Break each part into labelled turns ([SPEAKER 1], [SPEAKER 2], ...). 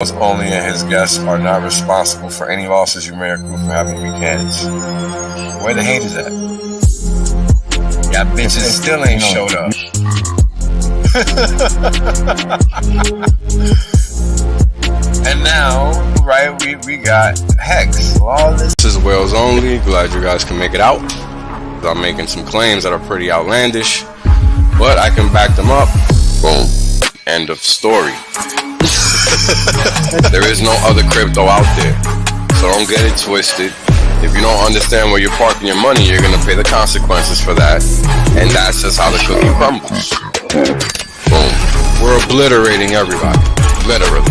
[SPEAKER 1] Only and his guests are not responsible for any losses you may accrue from having weak hands. Where the haters at? Y'all bitches still ain't showed up. And now, right, we got Hex. This is Wales Only. Glad you guys can make it out. I'm making some claims that are pretty outlandish, but I can back them up. Boom. End of story. There is no other crypto out there, so don't get it twisted. If you don't understand where you're parking your money, you're gonna pay the consequences for that, and that's just how the cookie crumbles. Boom. We're obliterating everybody, literally.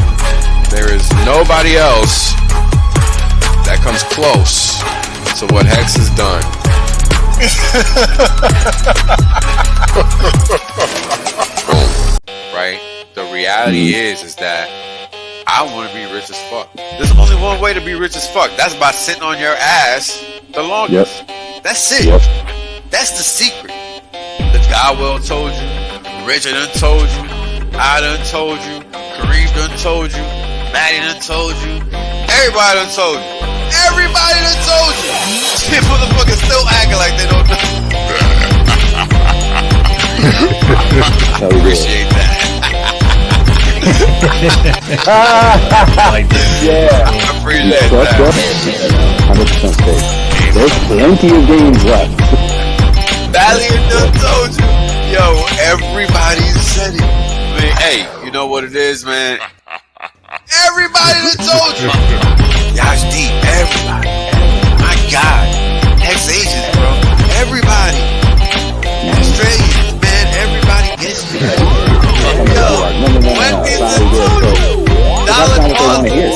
[SPEAKER 1] There is nobody else that comes close to what Hex has done. Boom. Right? The reality is that I want to be rich as fuck. There's only one way to be rich as fuck. That's by sitting on your ass the longest. Yep. That's it. Yep. That's the secret. The guy well told you. Richard done told you. I done told you. Kareem done told you. Maddie done told you. Everybody done told you. Everybody done told you. Shit, motherfuckers still acting like they don't know. Appreciate that.
[SPEAKER 2] Yeah.
[SPEAKER 1] I appreciate that.
[SPEAKER 2] 100% safe. There's plenty of games left.
[SPEAKER 1] Valiant done told you. Yo, everybody said it. I mean, hey, you know what it is, man? Everybody done told you. Y'all deep. Everybody. My God. Ex-Asians, bro. Everybody. Australians, man. Everybody gets me. Yo, when people told you. Dollar told you.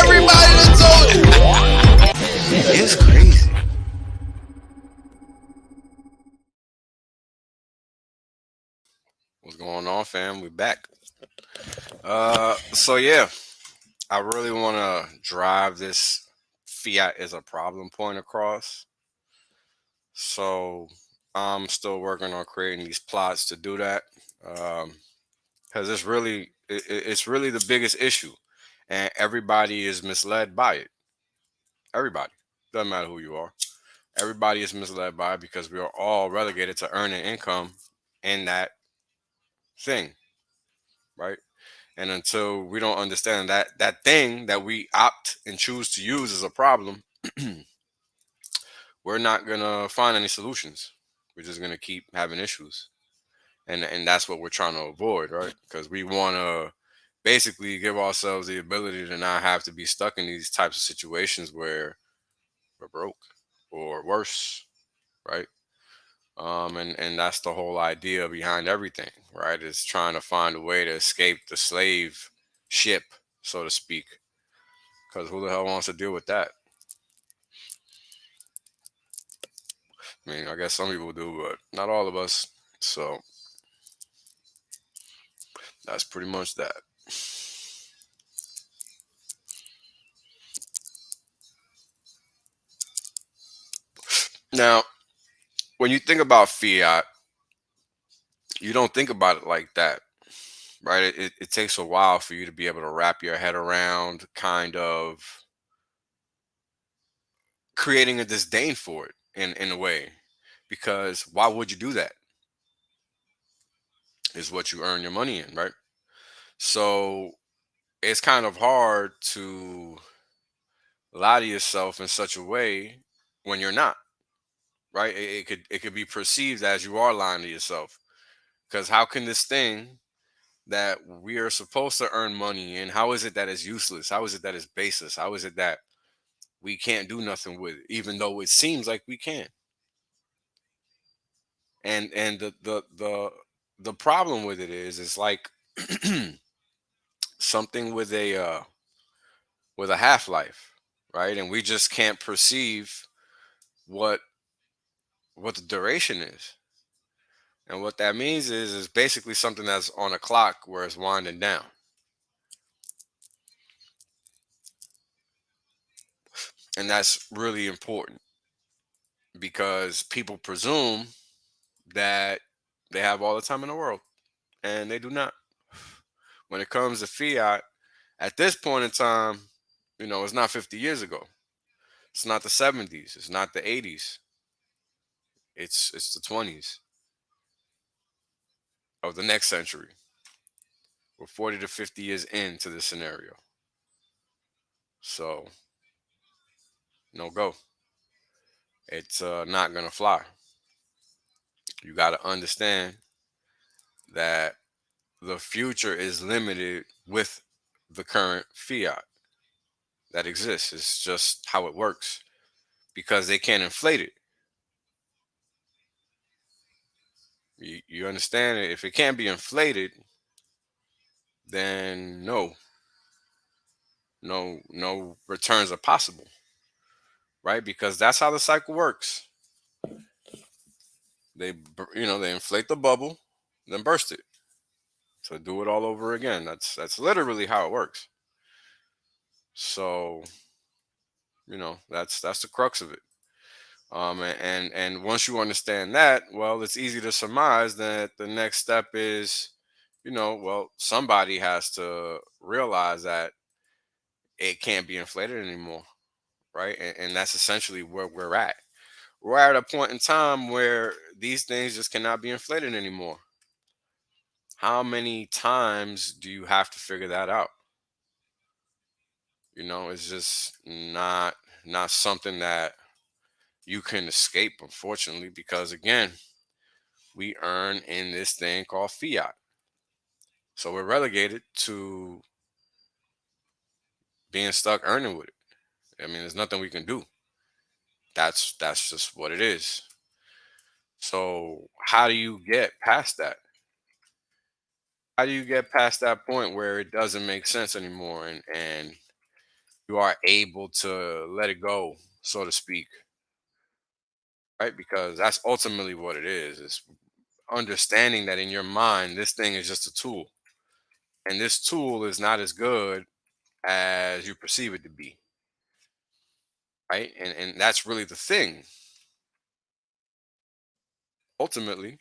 [SPEAKER 1] Everybody done told you. It's crazy. What's going on, fam? We back. So yeah, I really want to drive this fiat is a problem point across. So I'm still working on creating these plots to do that, because it's really the biggest issue, and everybody is misled by it. Everybody, doesn't matter who you are. Everybody is misled by it because we are all relegated to earning income in that thing, right? And until we don't understand that thing that we opt and choose to use as a problem, we're not gonna find any solutions. We're just gonna keep having issues, and that's what we're trying to avoid, right? Because we want to basically give ourselves the ability to not have to be stuck in these types of situations where we're broke or worse, right? And that's the whole idea behind everything, right? Is trying to find a way to escape the slave ship, so to speak. Because who the hell wants to deal with that? I mean, I guess some people do, but not all of us. So that's pretty much that. Now, when you think about fiat, you don't think about it like that, right? It takes a while for you to be able to wrap your head around kind of creating a disdain for it in a way. Because why would you do that? Is what you earn your money in, right? So it's kind of hard to lie to yourself in such a way when you're not, right? It could be perceived as you are lying to yourself. Because how can this thing that we are supposed to earn money in, how is it that it's useless? How is it that it's baseless? How is it that we can't do nothing with it, even though it seems like we can? And the problem with it is it's like something with a half-life, right? And we just can't perceive what the duration is. And what that means is basically something that's on a clock where it's winding down. And that's really important because people presume that they have all the time in the world, and they do not. when it comes to fiat, at this point in time, it's not 50 years ago. It's not the 70s. It's not the 80s. It's the 20s of the next century. We're 40 to 50 years into this scenario. So, no go. It's not going to fly. You got to understand that the future is limited with the current fiat that exists. It's just how it works because they can't inflate it. You understand it? If it can't be inflated, then no returns are possible, right? Because that's how the cycle works. They inflate the bubble, then burst it. So do it all over again. That's literally how it works. So, that's the crux of it. And once you understand that, well, it's easy to surmise that the next step is, well, somebody has to realize that it can't be inflated anymore, right? And that's essentially where we're at. We're at a point in time where these things just cannot be inflated anymore. How many times do you have to figure that out? It's just not something that you can escape, unfortunately, because again, we earn in this thing called fiat. So we're relegated to being stuck earning with it. I mean, there's nothing we can do. That's just what it is. So how do you get past that? How do you get past that point where it doesn't make sense anymore and you are able to let it go, so to speak, right? Because that's ultimately what it is. It's understanding that in your mind, this thing is just a tool. And this tool is not as good as you perceive it to be, right? And that's really the thing. Ultimately,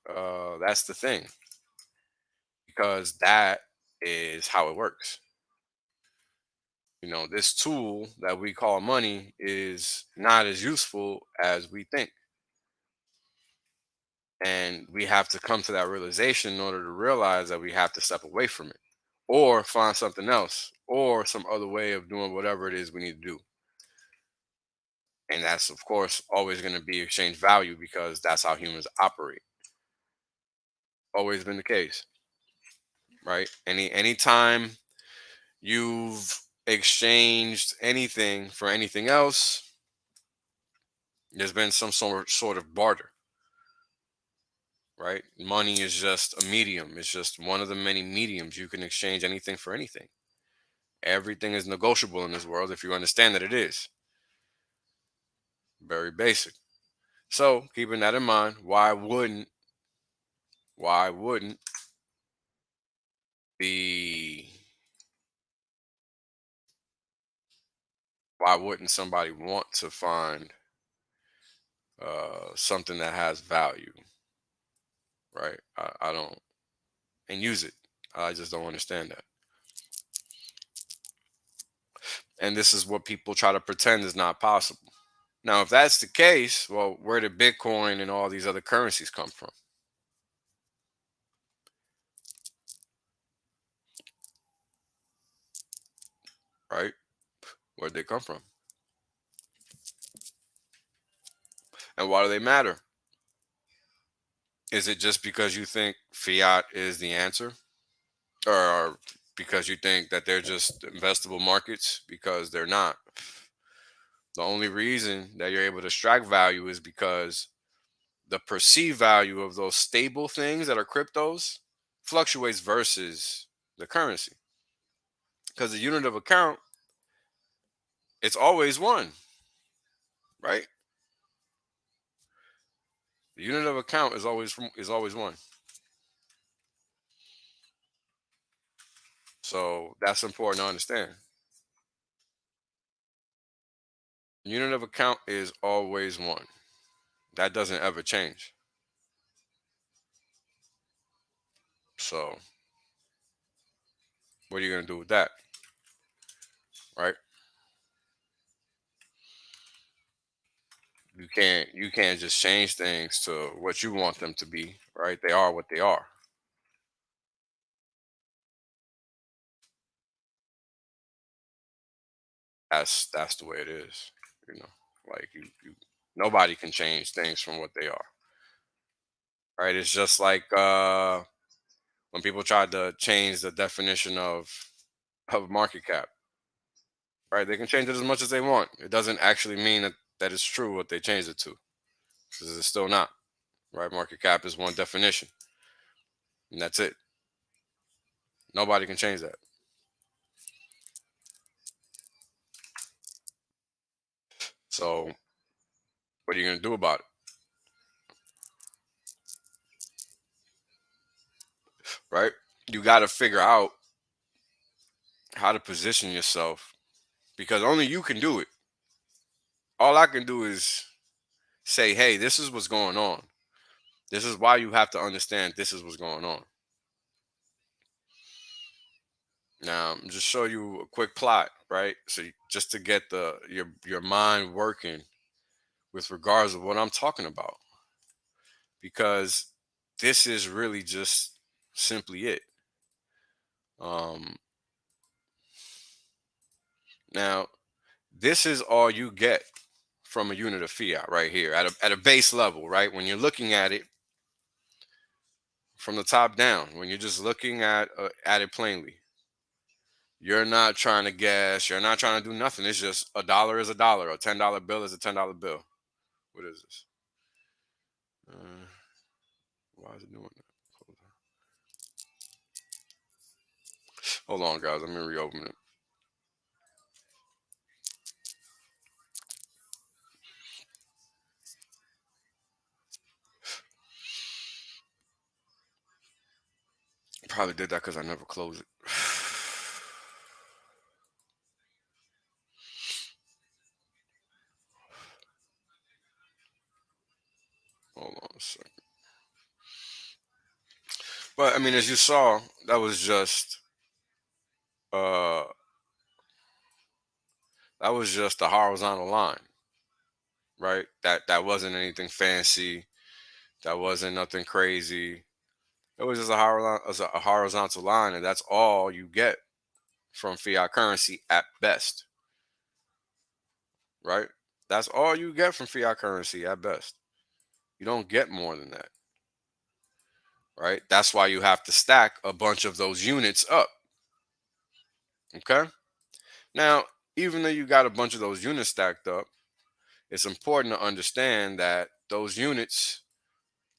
[SPEAKER 1] that's the thing because that is how it works. This tool that we call money is not as useful as we think. And we have to come to that realization in order to realize that we have to step away from it or find something else or some other way of doing whatever it is we need to do. And that's, of course, always going to be exchange value because that's how humans operate. Always been the case, right? Anytime you've exchanged anything for anything else, there's been some sort of barter, right? Money is just a medium. It's just one of the many mediums you can exchange anything for anything. Everything is negotiable in this world if you understand that it is. Very basic. So, keeping that in mind, why wouldn't the why wouldn't somebody want to find something that has value, right? I don't, and use it. I just don't understand that. And this is what people try to pretend is not possible. Now, if that's the case, well, where did Bitcoin and all these other currencies come from, right? Where'd they come from? And why do they matter? Is it just because you think fiat is the answer? Or because you think that they're just investable markets? Because they're not. The only reason that you're able to extract value is because the perceived value of those stable things that are cryptos fluctuates versus the currency. Because the unit of account, it's always one, right? The unit of account is always one. So that's important to understand. Unit of account is always one. That doesn't ever change. So What are you going to do with that? Right? You can't just change things to what you want them to be, right? They are what they are. That's the way it is. You know, like you nobody can change things from what they are. Right? It's just like when people tried to change the definition of market cap, right? They can change it as much as they want. It doesn't actually mean that it's true what they changed it to, because it's still not, right? Market cap is one definition, and that's it. Nobody can change that. So, what are you gonna do about it, right? You got to figure out how to position yourself, because only you can do it. All I can do is say, hey, this is what's going on. This is why you have to understand this is what's going on. Now, just show you a quick plot, right? So just to get your mind working with regards of what I'm talking about, because this is really just simply it. Um, Now, this is all you get from a unit of fiat right here at a base level, right? When you're looking at it from the top down, when you're just looking at it plainly, you're not trying to guess, you're not trying to do nothing. It's just a dollar is a dollar, a $10 bill is a $10 bill. What is this? Uh, why is it doing that? Hold on, guys. Let me reopen it. Probably did that because I never closed it. Hold on a second. But I mean, as you saw, uh that was just a horizontal line, right? That wasn't anything fancy. That wasn't nothing crazy. It was just a horizontal line, and that's all you get from fiat currency at best, right? That's all you get from fiat currency at best. You don't get more than that, right? That's why you have to stack a bunch of those units up. Okay. Now, even though you got a bunch of those units stacked up, it's important to understand that those units,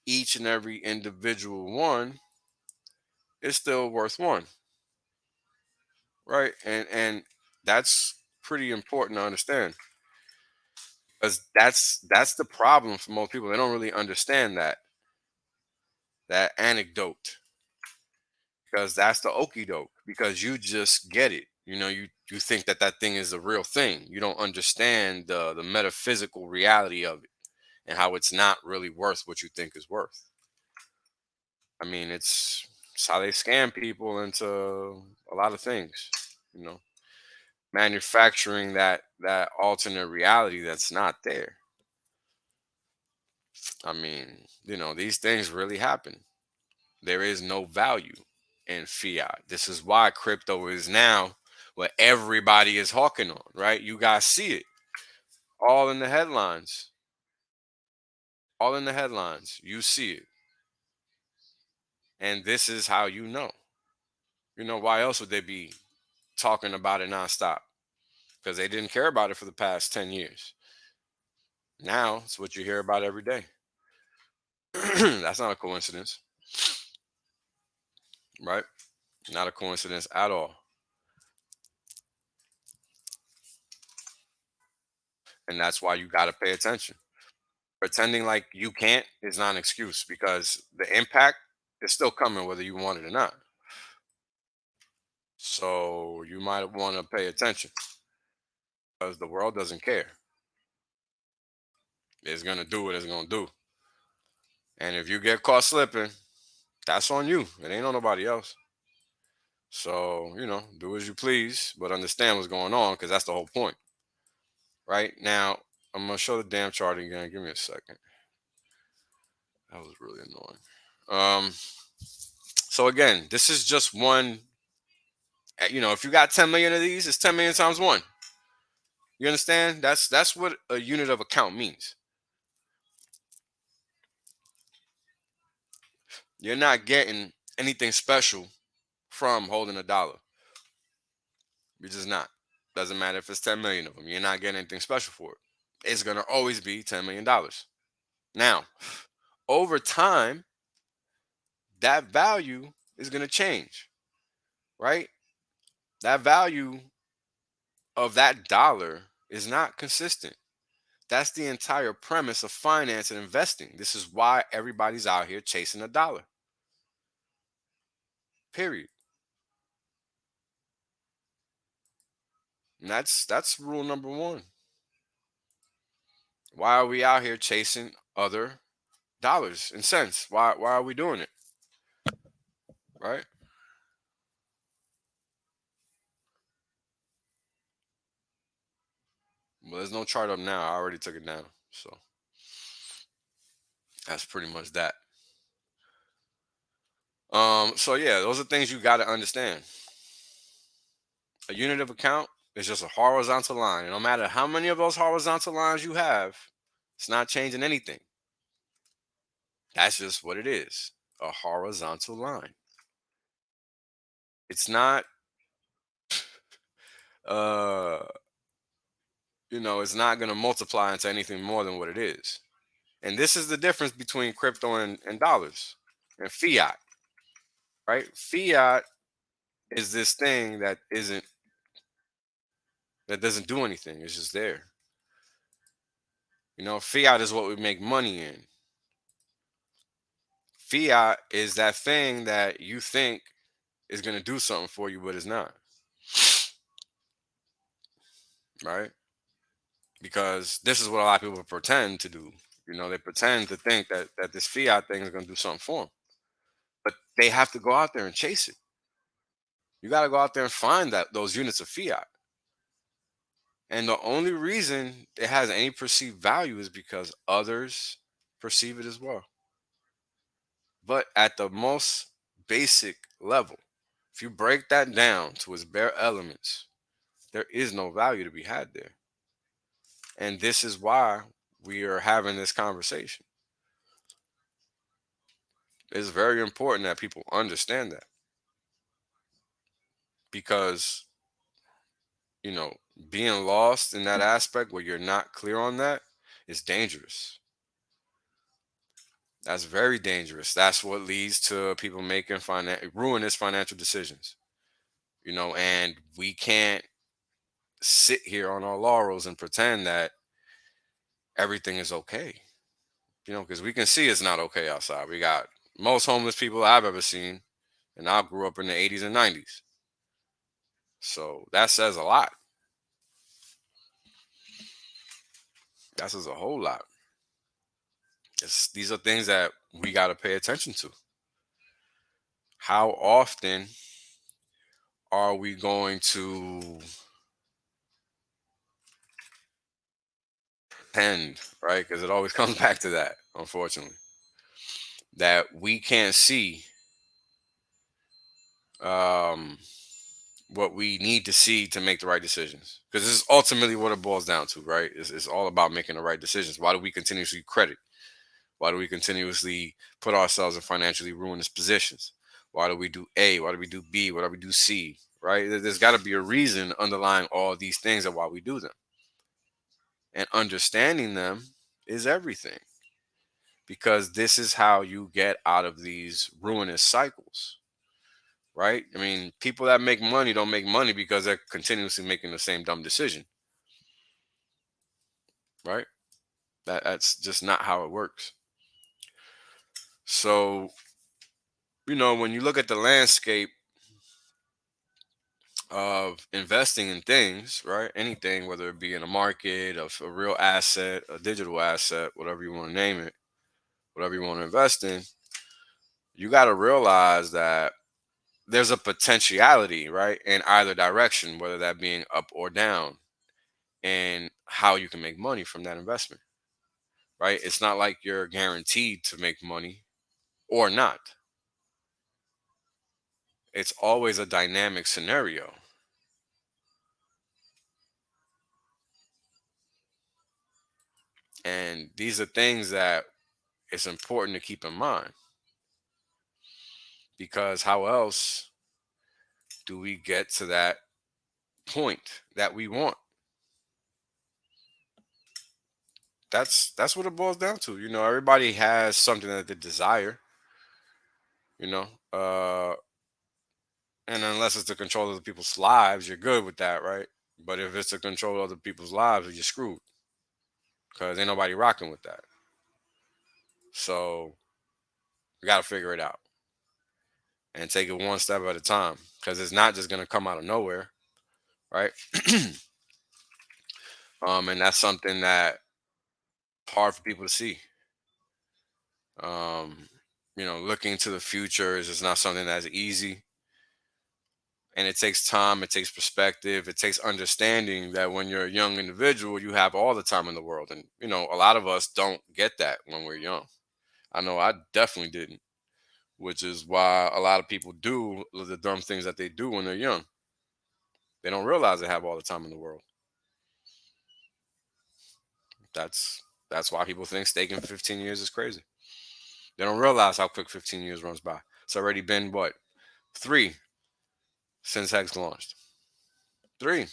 [SPEAKER 1] each and every individual one, is still worth one, right? And that's pretty important to understand, because that's the problem for most people. They don't really understand that anecdote, because that's the okie doke, because you just get it. You think that thing is a real thing. You don't understand the metaphysical reality of it, and how it's not really worth what you think is worth. I mean, it's how they scam people into a lot of things, you know, manufacturing that alternate reality that's not there. I mean, these things really happen. There is no value in fiat. This is why crypto is now what everybody is hawking on, right? You guys see it all in the headlines. All in the headlines. You see it. And this is how you know. Why else would they be talking about it nonstop? Because they didn't care about it for the past 10 years. Now it's what you hear about every day. That's not a coincidence, right? Not a coincidence at all. And that's why you got to pay attention. Pretending like you can't is not an excuse, because the impact is still coming whether you want it or not. So you might want to pay attention, because the world doesn't care. It's going to do what it's going to do. And if you get caught slipping, that's on you. It ain't on nobody else. So, do as you please, but understand what's going on, because that's the whole point. Right now, I'm going to show the damn chart again. Give me a second. That was really annoying. So again, this is just one. If you got 10 million of these, it's 10 million times one. You understand? That's what a unit of account means. You're not getting anything special from holding a dollar. You're just not. Doesn't matter if it's 10 million of them. You're not getting anything special for it. It's gonna always be $10 million. Now, over time, that value is gonna change, right? That value of that dollar is not consistent. That's the entire premise of finance and investing. This is why everybody's out here chasing a dollar. Period. And that's rule number one. Why are we out here chasing other dollars and cents? Why are we doing it? Right? Well, there's no chart up now. I already took it down. So that's pretty much that. So yeah, those are things you gotta understand. A unit of account is just a horizontal line. And no matter how many of those horizontal lines you have, it's not changing anything. That's just what it is. A horizontal line. It's not uh it's not gonna multiply into anything more than what it is. And this is the difference between crypto and dollars and fiat, right? Fiat is this thing that doesn't do anything. It's just there. Fiat is what we make money in. Fiat is that thing that you think is going to do something for you, but it's not. Right? Because this is what a lot of people pretend to do. They pretend to think that this fiat thing is going to do something for them. But they have to go out there and chase it. You got to go out there and find those units of fiat. And the only reason it has any perceived value is because others perceive it as well. But at the most basic level, if you break that down to its bare elements, there is no value to be had there. And this is why we are having this conversation. It's very important that people understand that, because, being lost in that aspect where you're not clear on that is dangerous. That's very dangerous. That's what leads to people making ruinous financial decisions. And we can't sit here on our laurels and pretend that everything is okay. Because we can see it's not okay outside. We got most homeless people I've ever seen, and I grew up in the 80s and 90s. So that says a lot. That says a whole lot. These are things that we got to pay attention to. How often are we going to pretend, right? Because it always comes back to that, unfortunately, that we can't see what we need to see to make the right decisions. Because this is ultimately what it boils down to, right? It's all about making the right decisions. Why do we continuously credit? Why do we continuously put ourselves in financially ruinous positions? Why do we do A? Why do we do B? Why do we do C? Right? There's got to be a reason underlying all these things and why we do them. And understanding them is everything. Because this is how you get out of these ruinous cycles. Right? I mean, people that make money don't make money because they're continuously making the same dumb decision. Right? That's just not how it works. So, when you look at the landscape of investing in things, right? Anything, whether it be in a market, of a real asset, a digital asset, whatever you want to name it, whatever you want to invest in, you got to realize that there's a potentiality, right, in either direction, whether that being up or down, and how you can make money from that investment, right? It's not like you're guaranteed to make money or not. It's always a dynamic scenario. And these are things that it's important to keep in mind, because how else do we get to that point that we want? That's what it boils down to. Everybody has something that they desire, you know. And unless it's the control of the people's lives, you're good with that, right? But if it's the control of other people's lives, you're screwed, because ain't nobody rocking with that. So we got to figure it out and take it one step at a time, because it's not just going to come out of nowhere, right? And that's something that hard for people to see. Um, looking to the future is just not something that's easy, and it takes time, it takes perspective, it takes understanding that when you're a young individual, you have all the time in the world, and a lot of us don't get that when we're young. I know I definitely didn't, which is why a lot of people do the dumb things that they do when they're young. They don't realize they have all the time in the world. That's why people think staking 15 years is crazy. They don't realize how quick 15 years runs by. It's already been what, 3 since Hex launched. 3.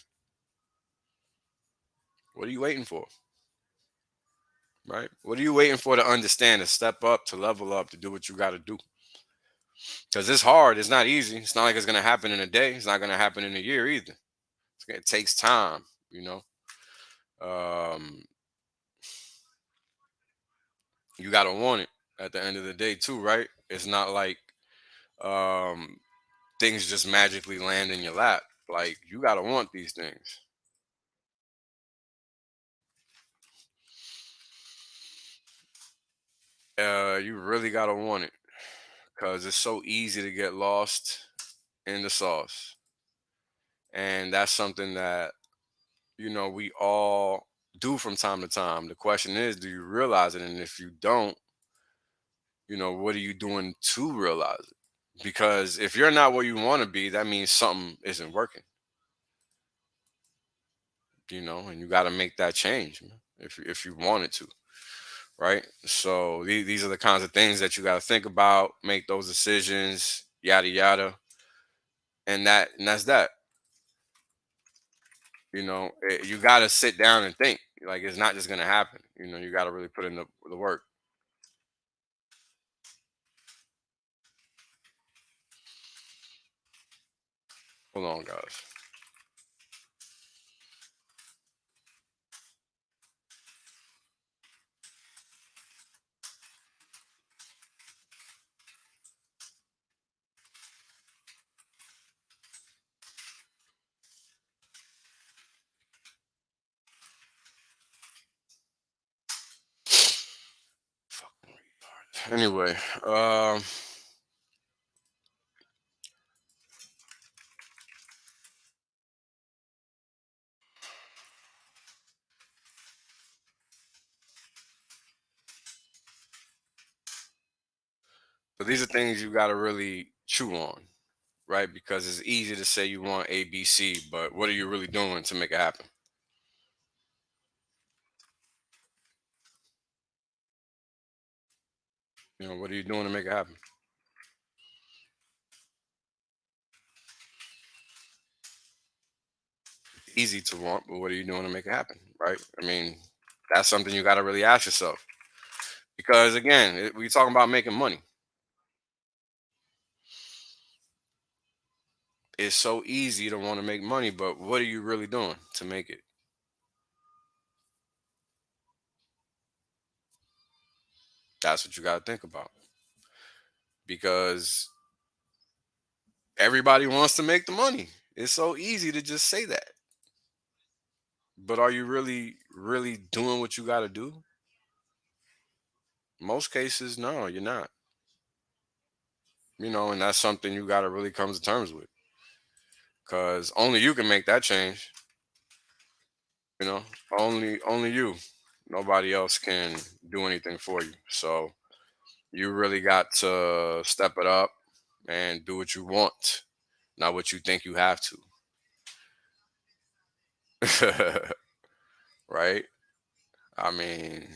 [SPEAKER 1] What are you waiting for? Right? What are you waiting for to understand, to step up, to level up, to do what you got to do? Because it's hard. It's not easy. It's not like it's going to happen in a day. It's not going to happen in a year either. It takes time, you know. Um, you got to want it at the end of the day, too, right? It's not like um, things just magically land in your lap. Like, you got to want these things. You really got to want it, because it's so easy to get lost in the sauce. And that's something that we all do from time to time. The question is, do you realize it? And if you don't, what are you doing to realize it? Because if you're not where you want to be, that means something isn't working, and you got to make that change, man, if you want it to, right? So these are the kinds of things that you got to think about, make those decisions, yada yada, and that's that. You got to sit down and think. Like, it's not just gonna happen. You got to really put in the work. Hold on, guys. Fucking retarded. Anyway, so these are things you got to really chew on, right? Because it's easy to say you want A, B, C, but what are you really doing to make it happen? What are you doing to make it happen? Easy to want, but what are you doing to make it happen, right? I mean, that's something you got to really ask yourself. Because again, we talking about making money. It's so easy to want to make money, but what are you really doing to make it? That's what you got to think about. Because everybody wants to make the money. It's so easy to just say that. But are you really, really doing what you got to do? Most cases, no, you're not. And that's something you got to really come to terms with, because only you can make that change. You know, only you. Nobody else can do anything for you. So you really got to step it up and do what you want, not what you think you have to. Right? I mean,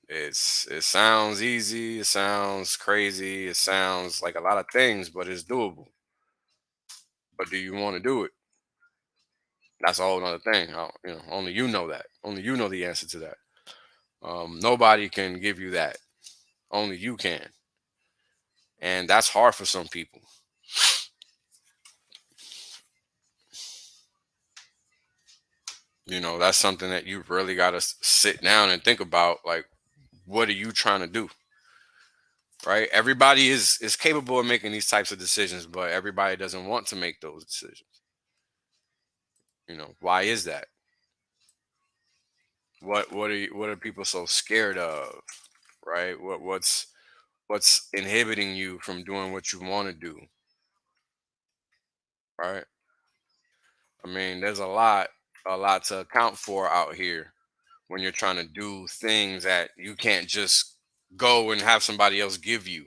[SPEAKER 1] it sounds easy, it sounds crazy, it sounds like a lot of things, but it's doable. But do you want to do it? That's a whole nother thing. Only you know that. Only you know the answer to that. Nobody can give you that. Only you can, and that's hard for some people. That's something that you really got to sit down and think about. Like, what are you trying to do? Right? Everybody is capable of making these types of decisions, but everybody doesn't want to make those decisions. Why is that? What are people so scared of? Right? What's inhibiting you from doing what you want to do? Right? I mean, there's a lot to account for out here when you're trying to do things that you can't just go and have somebody else give you.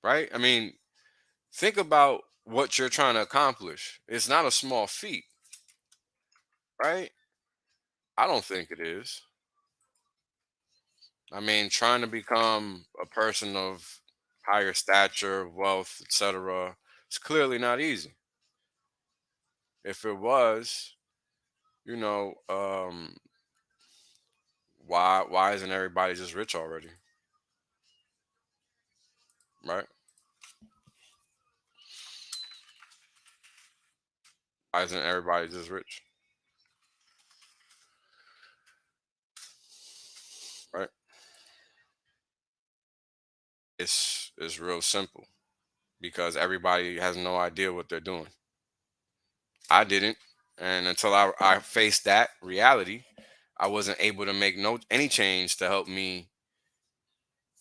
[SPEAKER 1] Right? I mean, think about what you're trying to accomplish. It's not a small feat, right? I don't think it is. I mean, trying to become a person of higher stature, wealth, etc., it's clearly not easy. If it was, you know, why isn't everybody just rich already? Right? Why isn't everybody just rich? Right? It's real simple, because everybody has no idea what they're doing. I didn't, and until I faced that reality, I wasn't able to make no any change to help me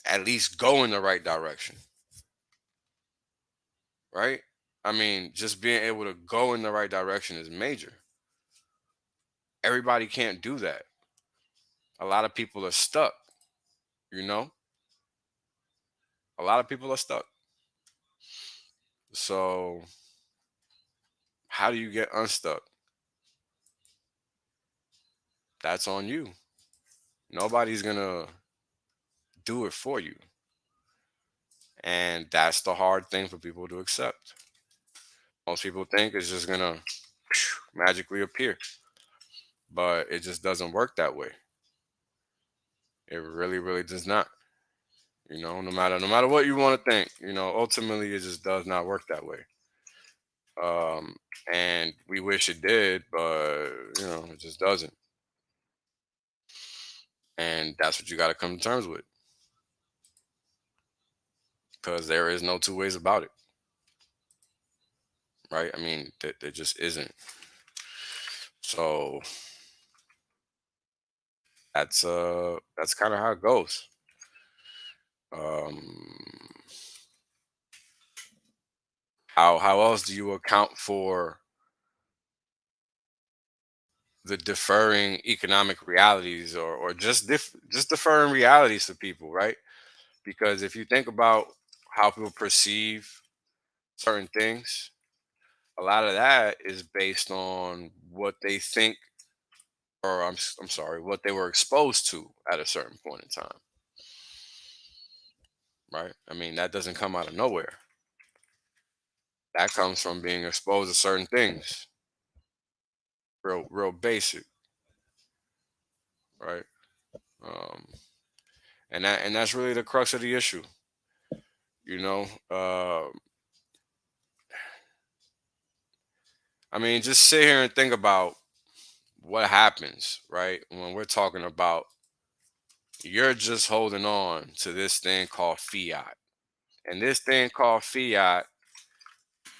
[SPEAKER 1] at least go in the right direction. Right? I mean, just being able to go in the right direction is major. Everybody can't do that. A lot of people are stuck, you know? A lot of people are stuck. So, how do you get unstuck? That's on you. Nobody's going to do it for you. And that's the hard thing for people to accept. Most people think it's just going to magically appear, but it just doesn't work that way. It really, really does not. No matter what you want to think, ultimately it just does not work that way. Um, and we wish it did, but it just doesn't. And that's what you got to come to terms with, because there is no two ways about it, right? I mean, there just isn't. So that's kind of how it goes. Um, how else do you account for the deferring economic realities, or just deferring realities to people, right? Because if you think about how people perceive certain things, a lot of that is based on what they think, or I'm sorry, what they were exposed to at a certain point in time, right? I mean, that doesn't come out of nowhere. That comes from being exposed to certain things, real basic, right? Um, and that's really the crux of the issue, you know. I mean, just sit here and think about what happens, right? When we're talking about you're just holding on to this thing called fiat. And this thing called fiat,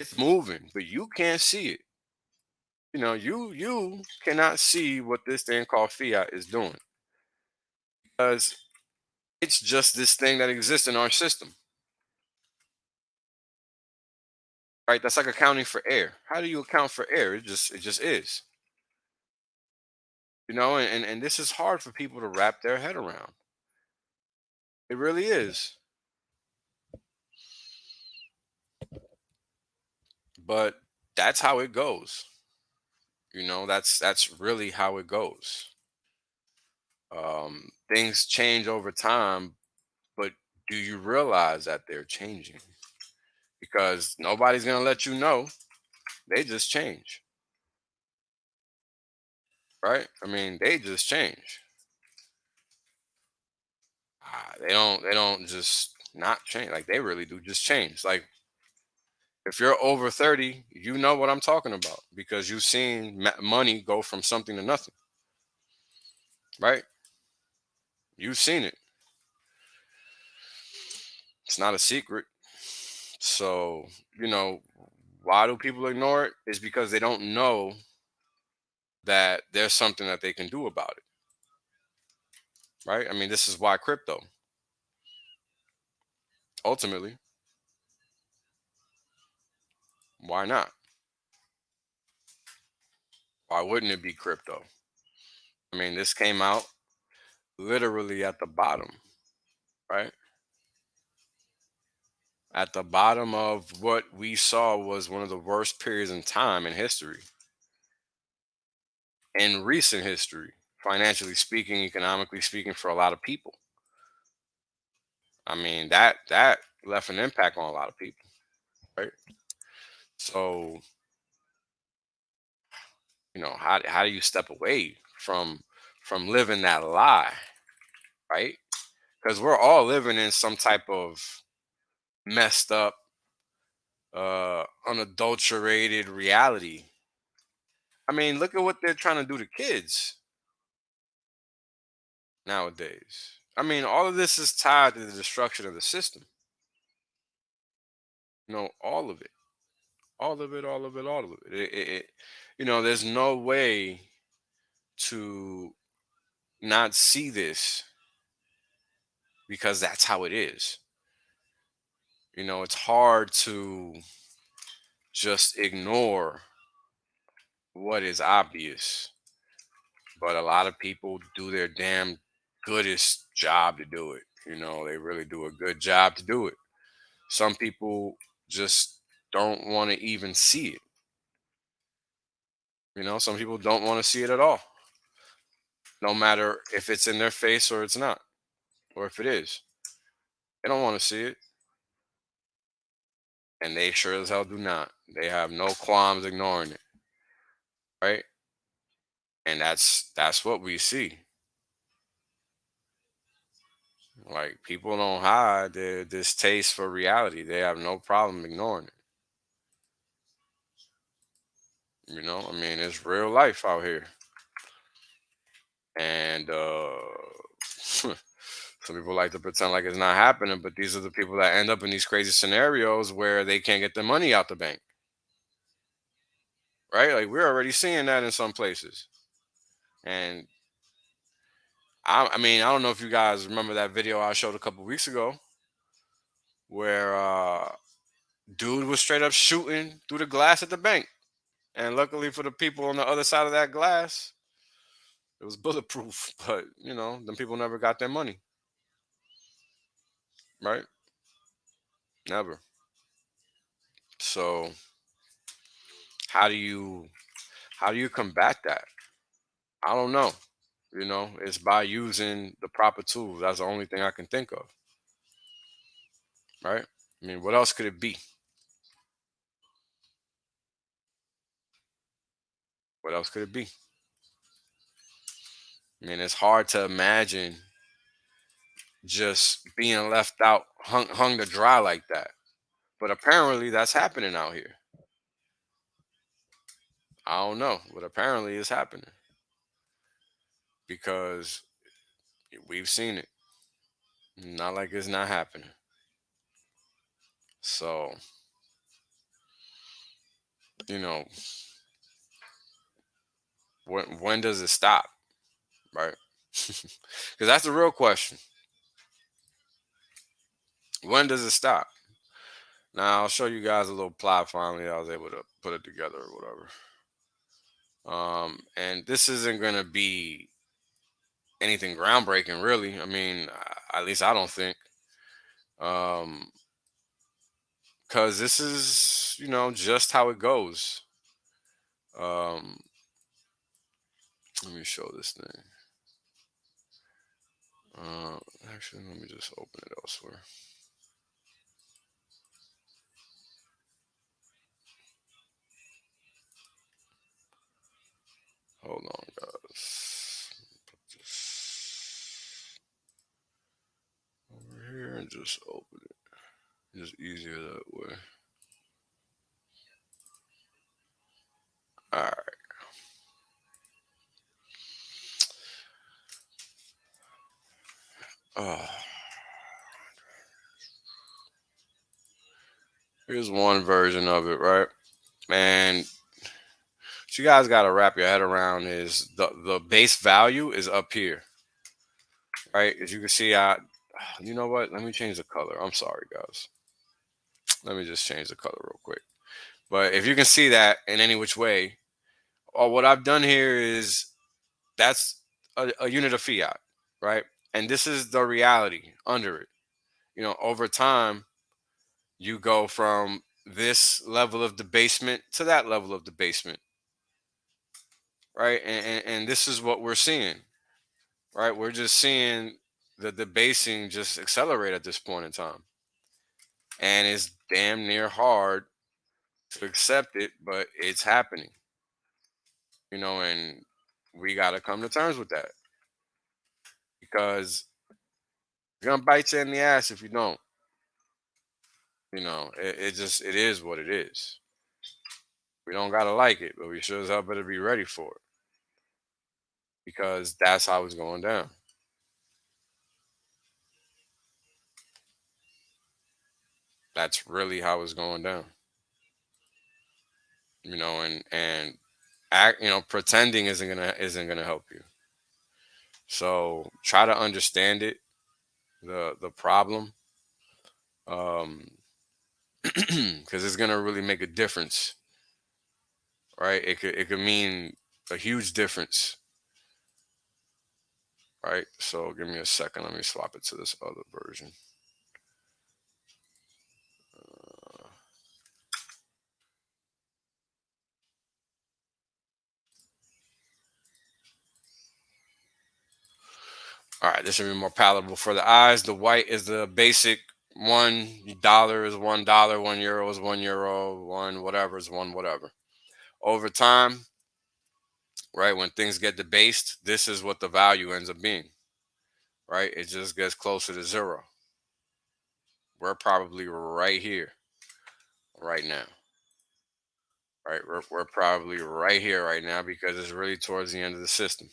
[SPEAKER 1] it's moving, but you can't see it. You cannot see what this thing called fiat is doing, because It's just this thing that exists in our system, right? That's like accounting for air. How do you account for air? It just is. And this is hard for people to wrap their head around. It really is. But that's how it goes. That's really how it goes. Things change over time, but do you realize that they're changing? Because nobody's gonna let you know. They just change, right? I mean, they just change. They don't just not change. Like they really do just change. Like if you're over 30, you know what I'm talking about because you've seen money go from something to nothing, right? You've seen it. It's not a secret. So, you know, why do people ignore it? Is because they don't know that there's something that they can do about it, right? I mean, this is why crypto, ultimately, why not? Why wouldn't it be crypto? I mean, this came out literally at the bottom, right? At the bottom of what we saw was one of the worst periods in time in history, in recent history, financially speaking, economically speaking, for a lot of people. I mean, that left an impact on a lot of people, right? So, how do you step away from living that lie, right? Because we're all living in some type of messed up, unadulterated reality. I mean, look at what they're trying to do to kids nowadays. I mean, all of this is tied to the destruction of the system. All of it, all of it, all of it, all of it. There's no way to not see this because that's how it is. It's hard to just ignore what is obvious, but a lot of people do their damn goodest job to do it. They really do a good job to do it. Some people just don't want to even see it. Some people don't want to see it at all, no matter if it's in their face or it's not, or if it is. They don't want to see it, and they sure as hell do not. They have no qualms ignoring it, right? And that's what we see. Like people don't hide their distaste for reality. They have no problem ignoring it. I mean, it's real life out here, and some people like to pretend like it's not happening, but these are the people that end up in these crazy scenarios where they can't get their money out the bank, right? Like we're already seeing that in some places, and I mean, I don't know if you guys remember that video I showed a couple weeks ago where dude was straight up shooting through the glass at the bank. And luckily for the people on the other side of that glass, it was bulletproof. But them people never got their money, right? Never. So how do you combat that? I don't know. It's by using the proper tools. That's the only thing I can think of, right? I mean, what else could it be? What else could it be? I mean, it's hard to imagine just being left out, hung to dry like that. But apparently, that's happening out here. I don't know, but apparently, it's happening because we've seen it. Not like it's not happening. So, you know, when does it stop, right? Because that's the real question. When does it stop? Now I'll show you guys a little plot. Finally, I was able to put it together or whatever. And this isn't gonna be anything groundbreaking, really. I mean, at least I don't think. Um, because this is, just how it goes. Um, let me show this thing. Uh, Actually, let me just open it elsewhere. Hold on, guys. Put this over here and just open it. It's easier that way. All right. Uh, Here's one version of it, right? And what you guys got to wrap your head around is the base value is up here, right? As you can see, you know what? Let me change the color. I'm sorry, guys. Let me just change the color real quick. But if you can see that in any which way, or what I've done here is that's a unit of fiat, right? And this is the reality under it. Over time, you go from this level of debasement to that level of debasement, right? And this is what we're seeing, right? We're just seeing the debasing just accelerate at this point in time. And it's damn near hard to accept it, but it's happening, and we got to come to terms with that because it's going to bite you in the ass if you don't. It is what it is. We don't got to like it, but we sure as hell better be ready for it because that's how it's going down. That's really how it's going down. And act, pretending isn't gonna help you. So try to understand it, the problem, um, because it's gonna really make a difference, right? It could mean a huge difference, right? So give me a second. Let me swap it to this other version. All right, this should be more palatable for the eyes. The white is the basic. $1 is $1, €1 is €1, one whatever is one whatever. Over time, right, when things get debased, this is what the value ends up being, right? It just gets closer to zero. We're probably right here, right now, right? We're probably right here right now because it's really towards the end of the system.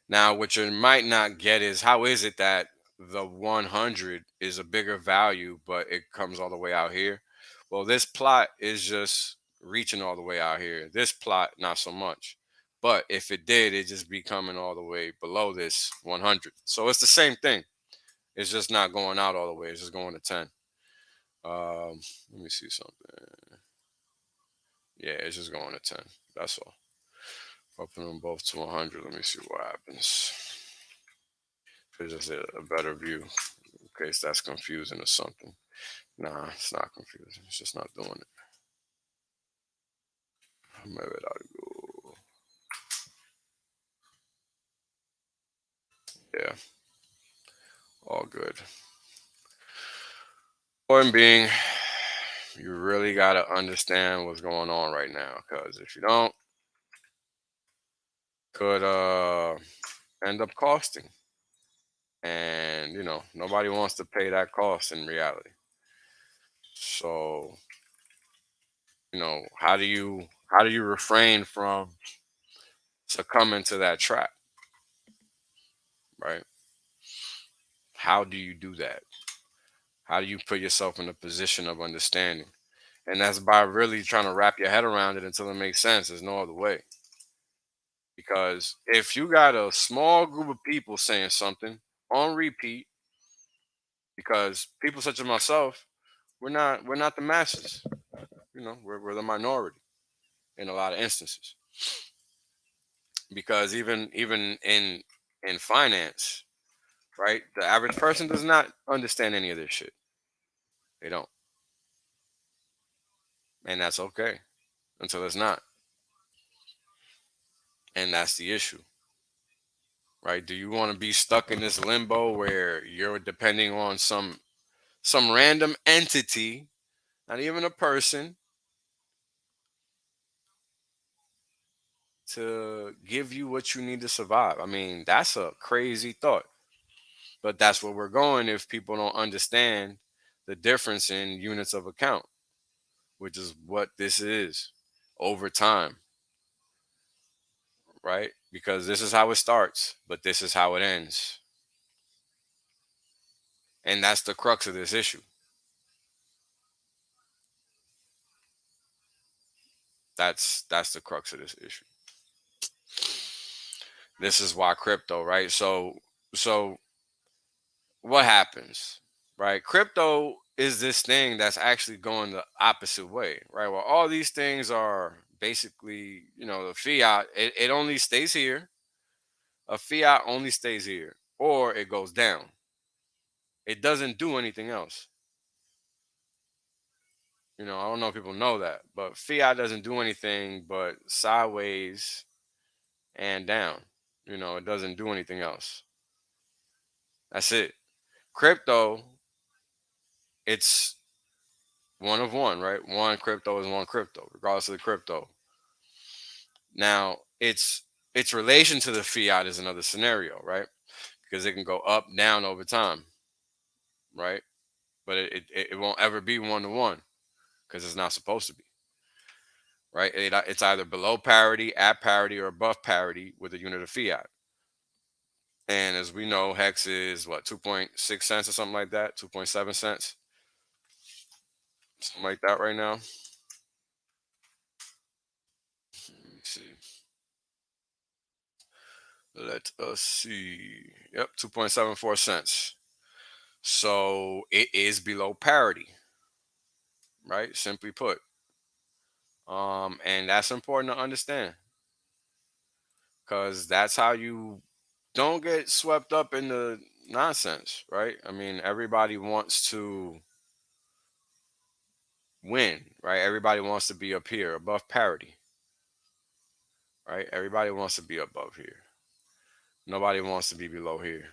[SPEAKER 1] Now, what you might not get is how is it that the 100 is a bigger value, but it comes all the way out here? Well, this plot is just reaching all the way out here. This plot, not so much. But if it did, it just be coming all the way below this 100. So it's the same thing. It's just not going out all the way. It's just going to 10. Let me see something. Yeah, it's just going to 10. That's all. If I put them both to 100, let me see what happens. It's just a better view in case that's confusing or something. Nah, it's not confusing. It's just not doing it. Maybe it ought to go. Yeah, all good. Point being, you really got to understand what's going on right now because if you don't, could end up costing. And nobody wants to pay that cost in reality. So how do you refrain from succumbing to that trap, right? How do you do that? How do you put yourself in a position of understanding? And that's by really trying to wrap your head around it until it makes sense. There's no other way. Because if you got a small group of people saying something on repeat, because people such as myself, we're not the masses. We're the minority in a lot of instances. Because even in finance, right? The average person does not understand any of this shit. They don't, and that's okay until it's not, and that's the issue, right? Do you want to be stuck in this limbo where you're depending on some random entity, not even a person, to give you what you need to survive? I mean, that's a crazy thought, but that's where we're going if people don't understand the difference in units of account, which is what this is over time, right? Because this is how it starts, but this is how it ends. And that's the crux of this issue. That's the crux of this issue. This is why crypto, right? So what happens, right? Crypto is this thing that's actually going the opposite way, right? Well, all these things are basically, the fiat, it only stays here. A fiat only stays here, or it goes down. It doesn't do anything else. I don't know if people know that, but fiat doesn't do anything but sideways and down. It doesn't do anything else. That's it. Crypto, it's one of one, right? One crypto is one crypto, regardless of the crypto. Now, its relation to the fiat is another scenario, right? Because it can go up, down over time, right? But it won't ever be one to one because it's not supposed to be, right? It's either below parity, at parity, or above parity with a unit of fiat. And as we know, Hex is what, 2.6 cents or something like that, 2.7 cents, something like that right now. Let me see. Let us see. Yep, 2.74 cents. So it is below parity, right? Simply put. And that's important to understand because that's how you don't get swept up in the nonsense, right? I mean, everybody wants to win, right? Everybody wants to be up here above parity, right? Everybody wants to be above here. Nobody wants to be below here.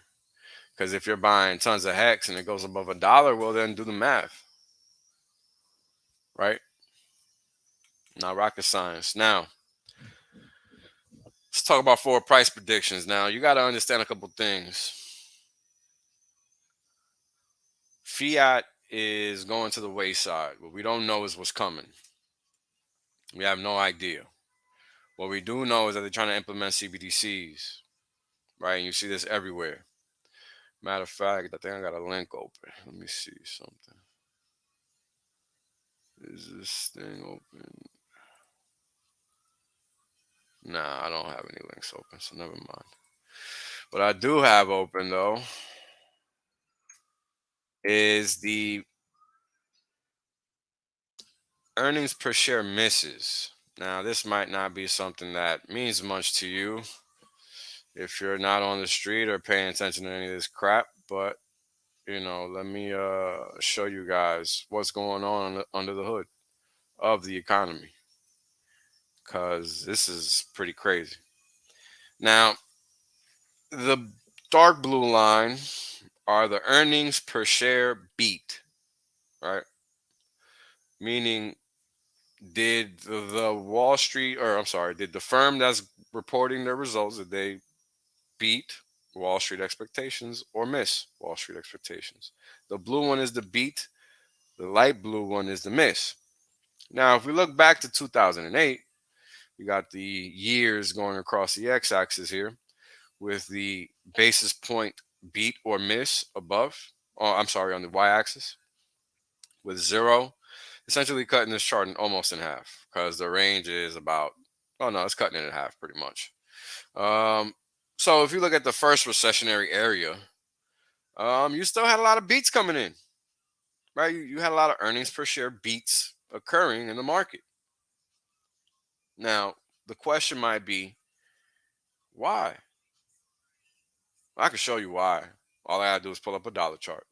[SPEAKER 1] Because if you're buying tons of hex and it goes above $1, well, then do the math, right? Not rocket science. Now, let's talk about forward price predictions. Now, you got to understand a couple things. Fiat is going to the wayside. What we don't know is what's coming. We have no idea. What we do know is that they're trying to implement CBDCs, right? And you see this everywhere. Matter of fact, I think I got a link open. Let me see something. Is this thing open? Nah, I don't have any links open, so never mind. What I do have open, though, is the earnings per share misses. Now, this might not be something that means much to you if you're not on the street or paying attention to any of this crap, but let me show you guys what's going on under the hood of the economy, because this is pretty crazy. Now, the dark blue line are the earnings per share beat, right? Meaning, did the Wall Street, or I'm sorry, did the firm that's reporting their results, did they beat Wall Street expectations or miss Wall Street expectations? The blue one is the beat, the light blue one is the miss. Now, if we look back to 2008, we got the years going across the x-axis here with the basis point beat or miss above. Oh, I'm sorry, on the y-axis with 0, essentially cutting this chart almost in half because the range is about, oh no, it's cutting it in half pretty much. So if you look at the first recessionary area, You still had a lot of beats coming in, right? You had a lot of earnings per share beats occurring in the market. Now, the question might be, why? I can show you why. All I gotta do is pull up a dollar chart.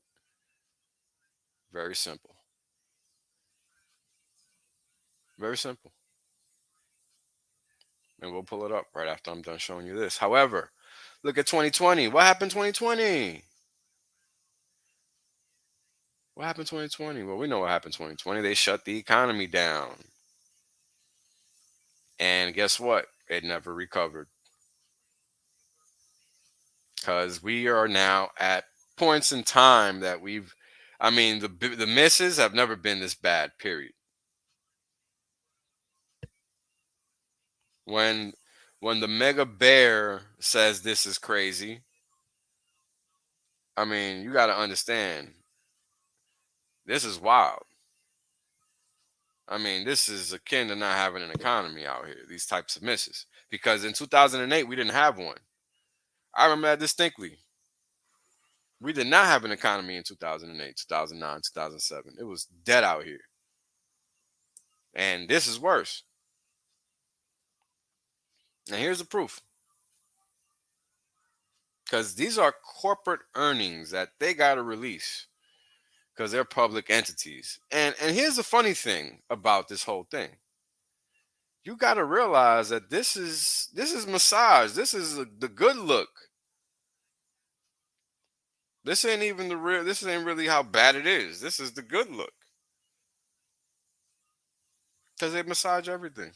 [SPEAKER 1] Very simple. Very simple. And we'll pull it up right after I'm done showing you this. However, look at 2020. What happened 2020? What happened 2020? Well, we know what happened 2020. They shut the economy down. And guess what? It never recovered. Because we are now at points in time that the misses have never been this bad, period. When the mega bear says this is crazy, you got to understand, this is wild. This is akin to not having an economy out here, these types of misses. Because in 2008, we didn't have one. I remember that distinctly. We did not have an economy in 2008, 2009, 2007. It was dead out here. And this is worse. And here's the proof. Because these are corporate earnings that they got to release because they're public entities. And here's the funny thing about this whole thing. You got to realize that this is massage. This is the good look. This ain't even the real. This ain't really how bad it is. This is the good look. Because they massage everything.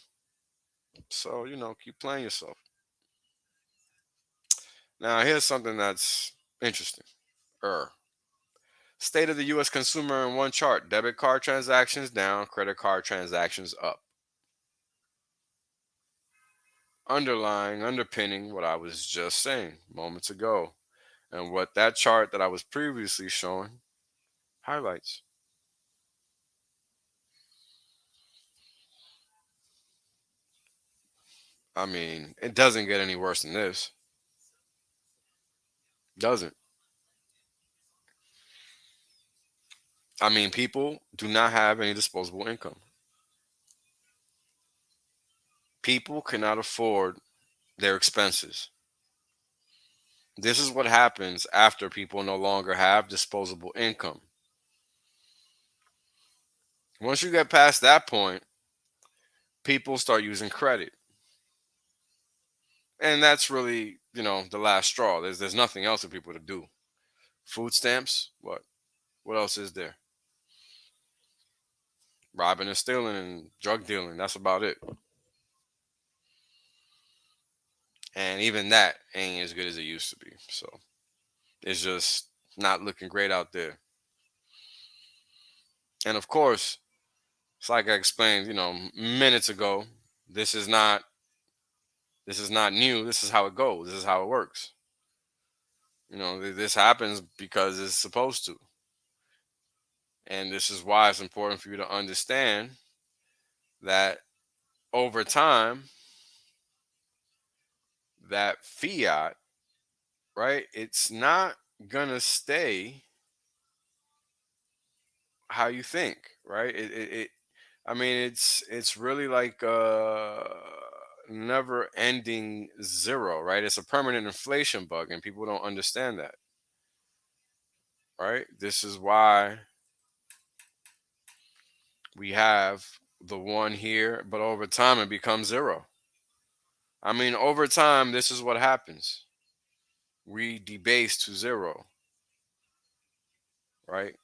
[SPEAKER 1] So, keep playing yourself. Now, here's something that's interesting. State of the U.S. consumer in one chart. Debit card transactions down, credit card transactions up. Underpinning what I was just saying moments ago. And what that chart that I was previously showing highlights. It doesn't get any worse than this. Doesn't. People do not have any disposable income. People cannot afford their expenses. This is what happens after people no longer have disposable income. Once you get past that point, people start using credit. And that's really, the last straw. There's nothing else for people to do. Food stamps, what? What else is there? Robbing and stealing and drug dealing. That's about it. And even that ain't as good as it used to be. So it's just not looking great out there. And of course, it's like I explained, minutes ago. This is not new. This is how it goes. This is how it works. This happens because it's supposed to. And this is why it's important for you to understand that over time, that fiat, right, it's not gonna stay how you think, right? It's really like a never ending zero, right? It's a permanent inflation bug, and people don't understand that, right? This is why we have the one here, but over time it becomes zero. Over time, this is what happens. We debase to zero, right?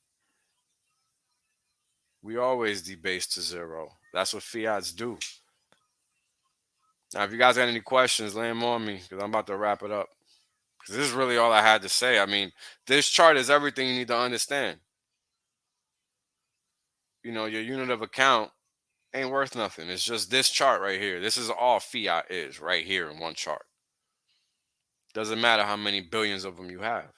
[SPEAKER 1] We always debase to zero. That's what fiats do. Now, if you guys got any questions, lay them on me because I'm about to wrap it up. Because this is really all I had to say. This chart is everything you need to understand. Your unit of account ain't worth nothing. It's just this chart right here. This is all fiat is right here in one chart. Doesn't matter how many billions of them you have.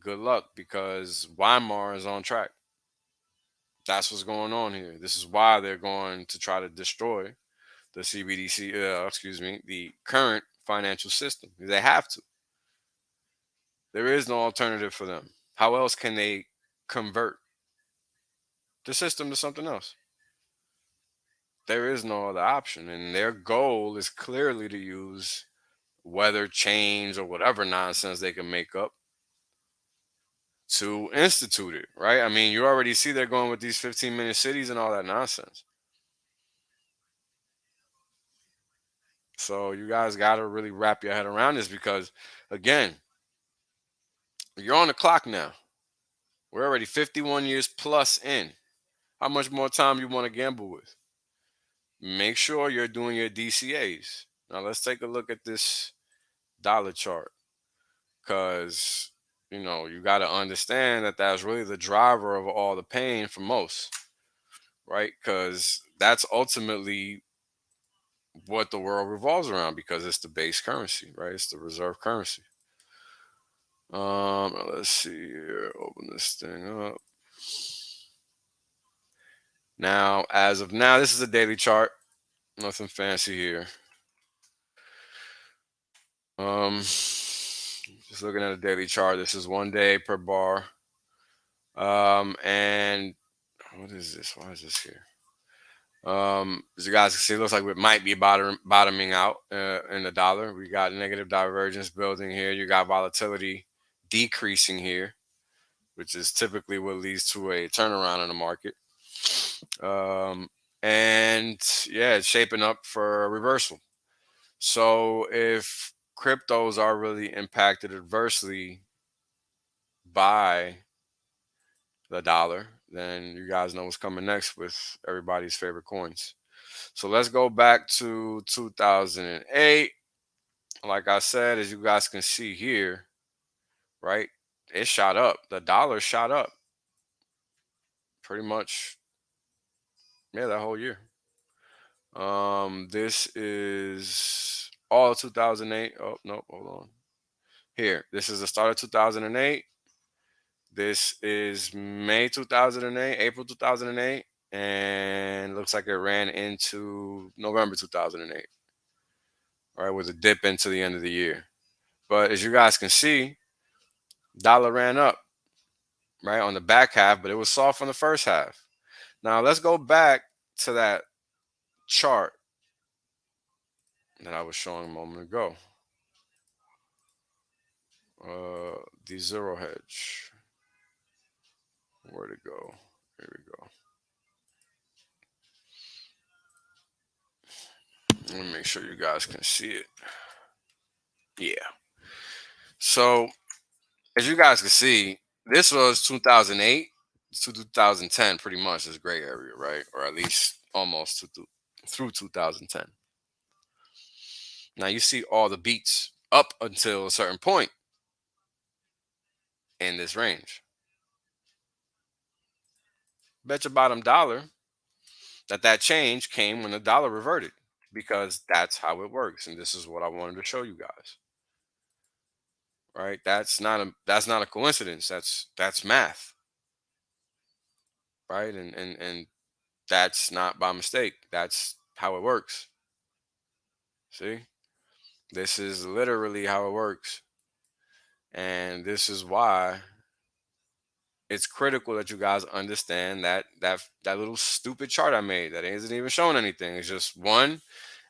[SPEAKER 1] Good luck because Weimar is on track. That's what's going on here. This is why they're going to try to destroy the the current financial system. They have to. There is no alternative for them. How else can they convert the system to something else? There is no other option. And their goal is clearly to use weather change or whatever nonsense they can make up to institute it, right? I mean, you already see they're going with these 15-minute cities and all that nonsense. So you guys got to really wrap your head around this because, again, you're on the clock now. We're already 51 years plus in. How much more time you want to gamble with? Make sure you're doing your DCAs. Now let's take a look at this dollar chart because you got to understand that that's really the driver of all the pain for most, right? Because that's ultimately what the world revolves around because it's the base currency, right? It's the reserve currency. Let's see here. Open this thing up. Now, as of now, this is a daily chart. Nothing fancy here. Just looking at a daily chart. This is 1 day per bar. And what is this? Why is this here? As you guys can see, it looks like it might be bottoming out in the dollar. We got negative divergence building here. You got volatility decreasing here, which is typically what leads to a turnaround in the market. And yeah, it's shaping up for a reversal. So if cryptos are really impacted adversely by the dollar, then you guys know what's coming next with everybody's favorite coins. So let's go back to 2008. Like I said, as you guys can see here, right? It shot up. The dollar shot up pretty much, yeah, that whole year. This is all 2008. Oh, no, hold on. Here, this is the start of 2008. This is May 2008, April 2008, and looks like it ran into November 2008. All right, with a dip into the end of the year. But as you guys can see, dollar ran up, right, on the back half, but it was soft on the first half. Now let's go back to that chart that I was showing a moment ago. The zero hedge. Where'd it go? Here we go. Let me make sure you guys can see it. Yeah. So as you guys can see, this was 2008 to 2010, pretty much this gray area, right? Or at least almost through 2010. Now you see all the beats up until a certain point in this range. Bet your bottom dollar that change came when the dollar reverted because that's how it works. And this is what I wanted to show you guys. Right? That's not a coincidence. That's math. Right? And that's not by mistake. That's how it works. See? This is literally how it works. And this is why it's critical that you guys understand that little stupid chart I made that isn't even showing anything. It's just 1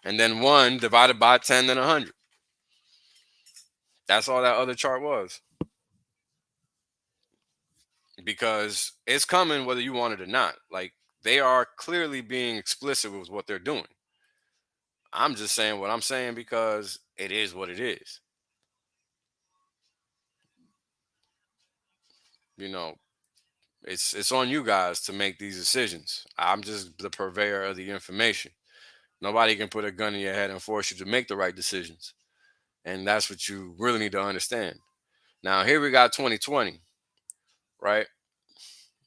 [SPEAKER 1] and then 1 divided by 10 then 100. That's all that other chart was. Because it's coming whether you want it or not. Like, they are clearly being explicit with what they're doing. I'm just saying what I'm saying because it is what it is. You know, it's on you guys to make these decisions. I'm just the purveyor of the information. Nobody can put a gun in your head and force you to make the right decisions. And that's what you really need to understand. Now, here we got 2020, right?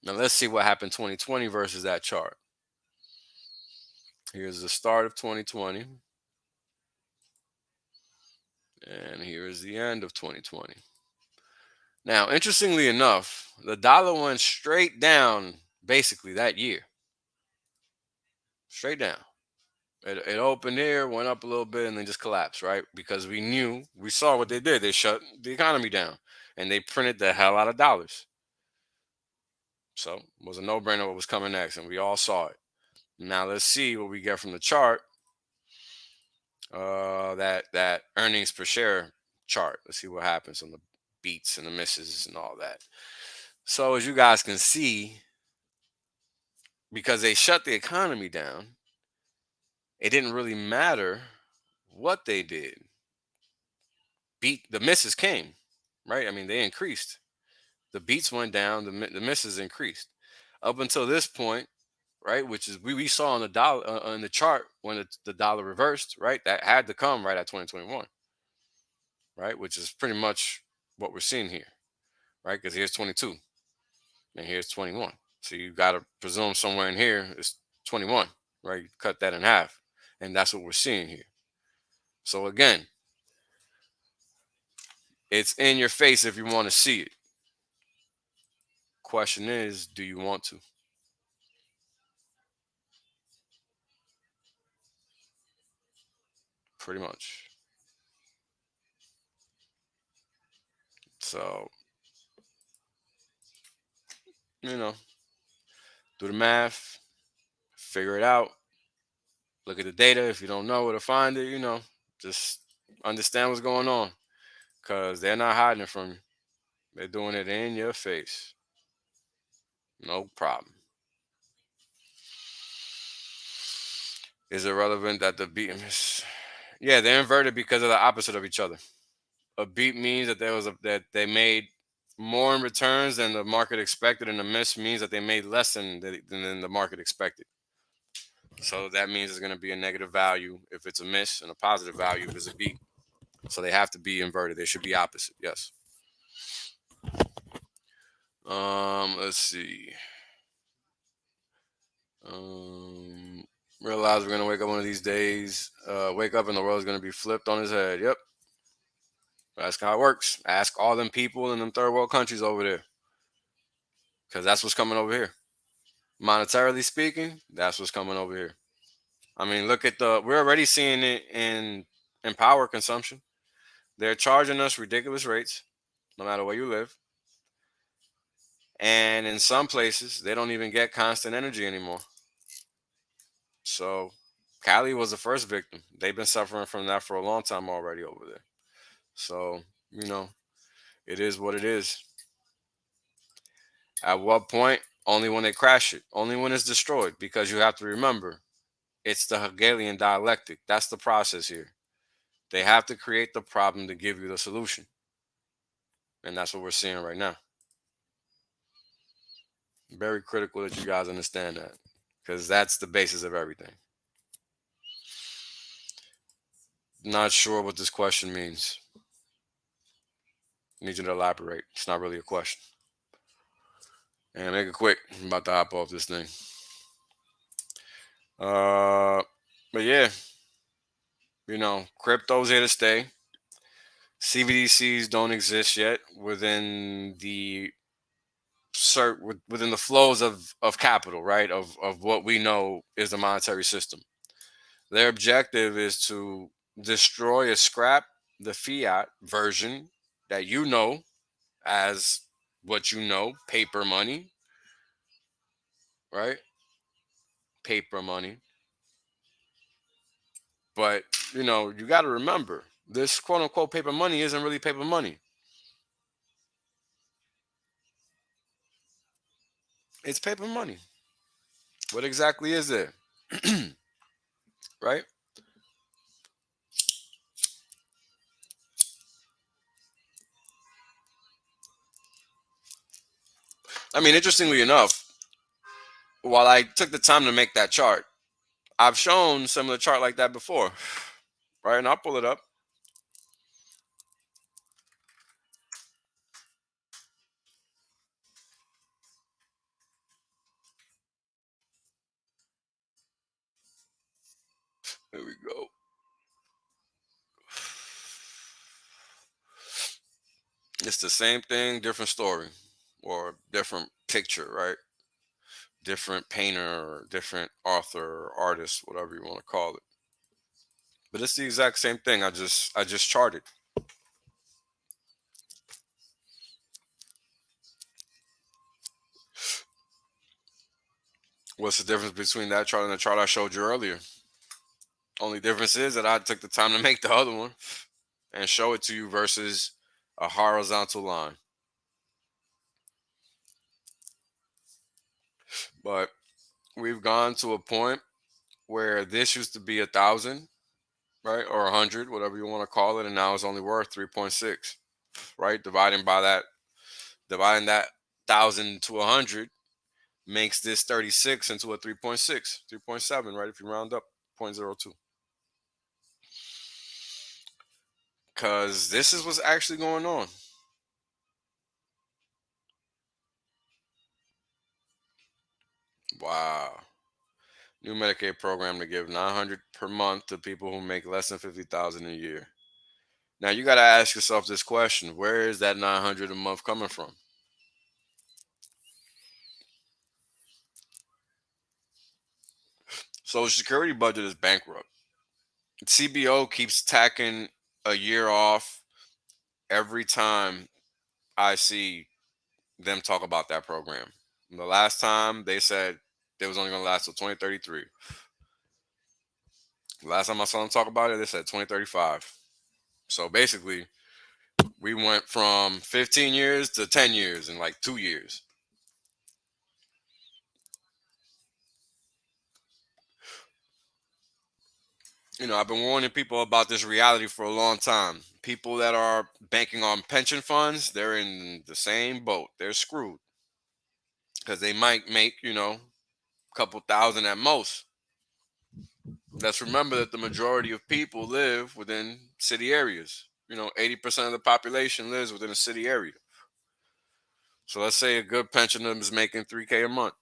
[SPEAKER 1] Now, let's see what happened 2020 versus that chart. Here's the start of 2020. And here is the end of 2020. Now, interestingly enough, the dollar went straight down basically that year. Straight down. It opened here, went up a little bit, and then just collapsed, right? Because we saw what they did. They shut the economy down, and they printed the hell out of dollars. So it was a no-brainer what was coming next, and we all saw it. Now let's see what we get from the chart. That earnings per share chart. Let's see what happens on the beats and the misses and all that. So as you guys can see, because they shut the economy down, it didn't really matter what they did. The misses came, right? I mean, they increased. The beats went down. The misses increased up until this point, right? Which is we saw on the dollar on the chart when the dollar reversed, right? That had to come right at 2021, right? Which is pretty much what we're seeing here, right? Because here's 22 and here's 21. So you got to presume somewhere in here is 21, right? You cut that in half, and that's what we're seeing here. So again, it's in your face if you want to see it. Question is, do you want to? Pretty much. So, you know, do the math, figure it out, look at the data. If you don't know where to find it, just understand what's going on because they're not hiding it from you. They're doing it in your face. No problem. Is it relevant that the beat is? Yeah, they're inverted because of the opposite of each other. A beat means that that they made more in returns than the market expected, and a miss means that they made less than the market expected. So that means it's going to be a negative value if it's a miss, and a positive value if it's a beat. So they have to be inverted. They should be opposite. Yes. Let's see. Realize we're gonna wake up one of these days. Wake up and the world's gonna be flipped on his head. Yep. That's how it works. Ask all them people in them third world countries over there. Because that's what's coming over here. Monetarily speaking, that's what's coming over here. I mean, look at we're already seeing it in power consumption. They're charging us ridiculous rates, no matter where you live. And in some places, they don't even get constant energy anymore. So Cali was the first victim. They've been suffering from that for a long time already over there. So, it is what it is. At what point? Only when they crash it. Only when it's destroyed. Because you have to remember, it's the Hegelian dialectic. That's the process here. They have to create the problem to give you the solution. And that's what we're seeing right now. Very critical that you guys understand that. Because that's the basis of everything. Not sure what this question means. Need you to elaborate. It's not really a question. And make it quick. I'm about to hop off this thing. But yeah, crypto's here to stay. CBDCs don't exist yet within the within the flows of capital, right? Of what we know is the monetary system. Their objective is to destroy or scrap the fiat version that you know as what you know, paper money, right? Paper money. But, you got to remember this quote unquote paper money isn't really paper money. It's paper money. What exactly is it? Right? I mean, interestingly enough, while I took the time to make that chart, I've shown similar chart like that before, right? And I'll pull it up. Here we go. It's the same thing, different story, or different picture, right? Different painter, or different author, or artist, whatever you want to call it. But it's the exact same thing. I just charted. What's the difference between that chart and the chart I showed you earlier? Only difference is that I took the time to make the other one and show it to you versus a horizontal line. But we've gone to a point where this used to be 1,000, right, or 100, whatever you want to call it, and now it's only worth 3.6, right? Dividing that 1,000 to 100 makes this 36 into a 3.6, 3.7, right? If you round up 0.02. Because this is what's actually going on. Wow. New Medicaid program to give 900 per month to people who make less than 50,000 a year. Now you got to ask yourself this question: where is that 900 a month coming from? Social Security budget is bankrupt. CBO keeps tacking a year off every time I see them talk about that program. The last time they said it was only going to last till 2033. The last time I saw them talk about it, they said 2035. So basically, we went from 15 years to 10 years in like 2 years. I've been warning people about this reality for a long time. People that are banking on pension funds, they're in the same boat. They're screwed because they might make, a couple thousand at most. Let's remember that the majority of people live within city areas. 80% of the population lives within a city area. So let's say a good pensioner is making 3K a month.